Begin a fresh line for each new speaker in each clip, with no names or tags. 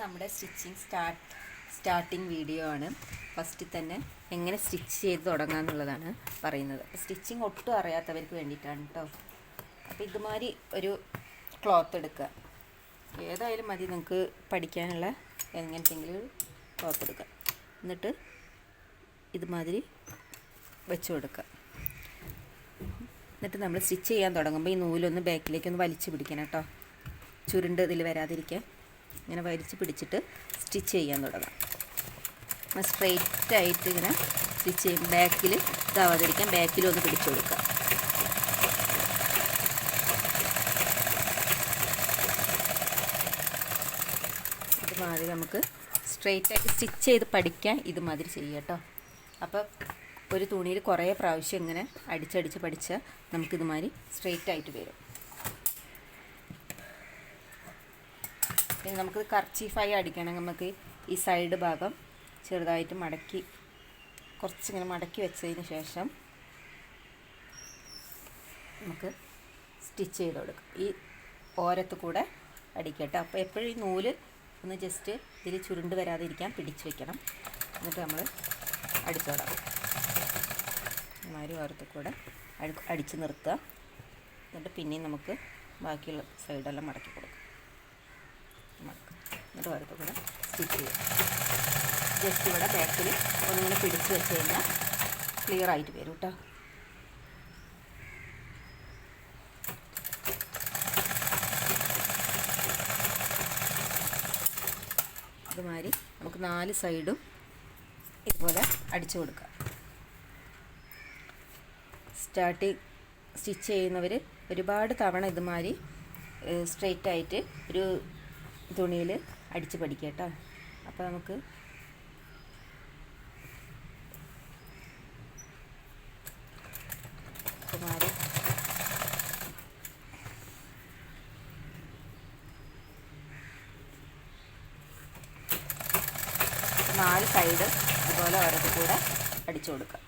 നമ്മുടെ starting video ആണ്. First തന്നെ എങ്ങനെ സ്റ്റിച്ച് ചെയ്ത് തുടങ്ങാമെന്നുള്ളതാണ് പറയുന്നത്. സ്റ്റിച്ചിങ് ഒട്ടും അറിയാത്തവർക്ക് വേണ്ടിയിട്ടാണ് കേട്ടോ. അപ്പോൾ ഇതുമാതിരി ഒരു ക്ലോത്ത് എടുക്കുക, ഏതായാലും മതി, നിങ്ങൾക്ക് പഠിക്കാനുള്ള എങ്ങനത്തെങ്കിലും ഒരു ക്ലോത്ത് എടുക്കുക. എന്നിട്ട് ഇതുമാതിരി വെച്ച് കൊടുക്കുക. എന്നിട്ട് നമ്മൾ സ്റ്റിച്ച് ചെയ്യാൻ തുടങ്ങുമ്പോൾ ഈ നൂലൊന്ന് ബാക്കിലേക്കൊന്ന് വലിച്ചു പിടിക്കണം കേട്ടോ, ചുരുണ്ട് ഇതിൽ വരാതിരിക്കാൻ. ഇങ്ങനെ വലിച്ച് പിടിച്ചിട്ട് സ്റ്റിച്ച് ചെയ്യാൻ തുടങ്ങാം. സ്ട്രെയിറ്റ് ആയിട്ട് ഇങ്ങനെ സ്റ്റിച്ച് ചെയ്യും. ബാക്കിൽ ഇതാവാതിരിക്കാൻ ബാക്കിലൊന്ന് പിടിച്ചു കൊടുക്കുക. ഇതുമാതിരി നമുക്ക് സ്ട്രെയിറ്റ് ആയിട്ട് സ്റ്റിച്ച് ചെയ്ത് പഠിക്കാൻ ഇതുമാതിരി ചെയ്യാം കേട്ടോ. അപ്പോൾ ഒരു തുണിയിൽ കുറേ പ്രാവശ്യം ഇങ്ങനെ അടിച്ചടിച്ച് പഠിച്ചാൽ നമുക്കിതുമാതിരി സ്ട്രെയിറ്റ് ആയിട്ട് വരും. പിന്നെ നമുക്ക് കർച്ചീഫായി അടിക്കണം. നമുക്ക് ഈ സൈഡ് ഭാഗം ചെറുതായിട്ട് മടക്കി, കുറച്ചിങ്ങനെ മടക്കി വെച്ചതിന് ശേഷം നമുക്ക് സ്റ്റിച്ച് ചെയ്ത് കൊടുക്കാം. ഈ ഓരത്ത് കൂടെ അടിക്കട്ടെ. അപ്പോൾ എപ്പോഴും ഈ നൂല് ഒന്ന് ജസ്റ്റ് ഇതിൽ ചുരുണ്ട് വരാതിരിക്കാൻ പിടിച്ച് വെക്കണം. എന്നിട്ട് നമ്മൾ അടിച്ചു തുടങ്ങാം. ഇമാതിരി ഓരത്ത് കൂടെ അടിച്ച് നിർത്തുക. എന്നിട്ട് പിന്നെയും നമുക്ക് ബാക്കിയുള്ള സൈഡെല്ലാം മടക്കി കൊടുക്കാം. എന്നിട്ട് ഓരത്ത് കൂടെ സ്റ്റിച്ച് ചെയ്യുക. ജസ്റ്റ് ഇവിടെ ബാക്കിൽ ഒന്നിങ്ങനെ പിടിച്ച് വെച്ച് കഴിഞ്ഞാൽ ക്ലിയർ ആയിട്ട് വരും കേട്ടോ. ഇതുമാതിരി നമുക്ക് 4 സൈഡും ഇതുപോലെ അടിച്ചു കൊടുക്കാം. സ്റ്റിച്ച് ചെയ്യുന്നവർ ഒരുപാട് തവണ ഇതുമാതിരി സ്ട്രെയിറ്റ് ആയിട്ട് ഒരു തുണിയിൽ അടിച്ച് പഠിക്കുക കേട്ടോ. അപ്പോൾ നമുക്ക് ഇതുമാതിരി 4 സൈഡ് അതുപോലെ ഓരോത്ത് കൂടെ അടിച്ചു കൊടുക്കുക.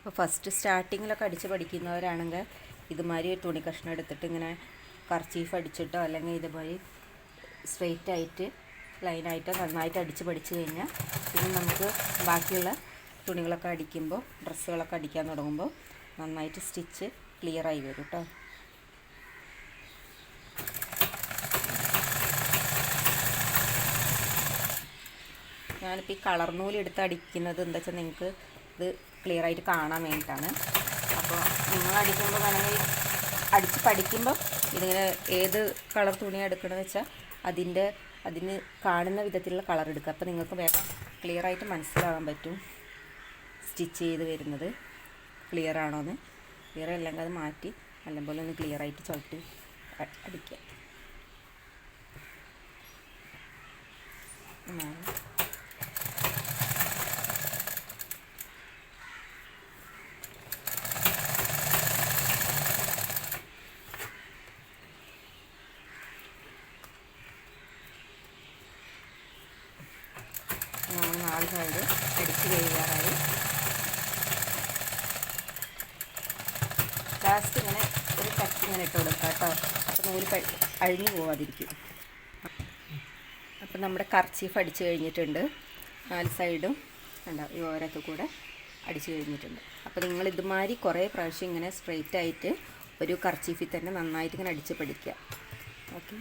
അപ്പോൾ ഫസ്റ്റ് സ്റ്റാർട്ടിങ്ങിലൊക്കെ അടിച്ച് പഠിക്കുന്നവരാണെങ്കിൽ ഇതുമാതിരി ഒരു തുണി കഷ്ണം എടുത്തിട്ട് ഇങ്ങനെ കർച്ചീഫ് അടിച്ചിട്ടോ അല്ലെങ്കിൽ ഇതുമാതിരി സ്ട്രെയിറ്റ് ആയിട്ട് ലൈനായിട്ടോ നന്നായിട്ട് അടിച്ച് പഠിച്ച് കഴിഞ്ഞാൽ പിന്നെ നമുക്ക് ബാക്കിയുള്ള തുണികളൊക്കെ അടിക്കുമ്പോൾ, ഡ്രസ്സുകളൊക്കെ അടിക്കാൻ തുടങ്ങുമ്പോൾ നന്നായിട്ട് സ്റ്റിച്ച് ക്ലിയറായി വരും കേട്ടോ. ഞാനിപ്പോൾ ഈ കളർ നൂലെടുത്ത് അടിക്കുന്നത് എന്താ വെച്ചാൽ നിങ്ങൾക്ക് ഇത് ക്ലിയർ ആയിട്ട് കാണാൻ വേണ്ടിയിട്ടാണ്. അപ്പോൾ നിങ്ങൾ അടിക്കുമ്പോൾ വേണമെങ്കിൽ അടിച്ച് പഠിക്കുമ്പോൾ ഇതിങ്ങനെ ഏത് കളർ തുണിയാണ് എടുക്കണമെന്ന് വെച്ചാൽ അതിന് കാണുന്ന വിധത്തിലുള്ള കളർ എടുക്കുക. അപ്പോൾ നിങ്ങൾക്ക് വേഗം ക്ലിയർ ആയിട്ട് മനസ്സിലാകാൻ പറ്റും സ്റ്റിച്ച് ചെയ്ത് വരുന്നത് ക്ലിയർ ആണോയെന്ന്. ക്ലിയർ അല്ലെങ്കിൽ അത് മാറ്റി നല്ലപോലെ ഒന്ന് ക്ലിയർ ആയിട്ട് ചവിട്ടി അടിക്കുക. നമ്മൾ 4 സൈഡ് അടിച്ച് കഴിയാറായി. ലാസ്റ്റ് ഇങ്ങനെ ഒരു കട്ട് ഇങ്ങനെ ഇട്ട് കൊടുക്കുക കേട്ടോ. അപ്പോൾ നൂല് അഴിഞ്ഞു പോവാതിരിക്കും. അപ്പോൾ നമ്മുടെ കർച്ചീഫ് അടിച്ച് കഴിഞ്ഞിട്ടുണ്ട്. 4 സൈഡും ഉണ്ടാവും ഈ ഓരത്ത് കൂടെ അടിച്ച് കഴിഞ്ഞിട്ടുണ്ട്. അപ്പോൾ നിങ്ങൾ ഇതുമാതിരി കുറേ പ്രാവശ്യം ഇങ്ങനെ സ്ട്രെയിറ്റ് ആയിട്ട് ഒരു കർച്ചീഫിൽ തന്നെ നന്നായിട്ട് ഇങ്ങനെ അടിച്ച് പഠിക്കുക. ഓക്കെ.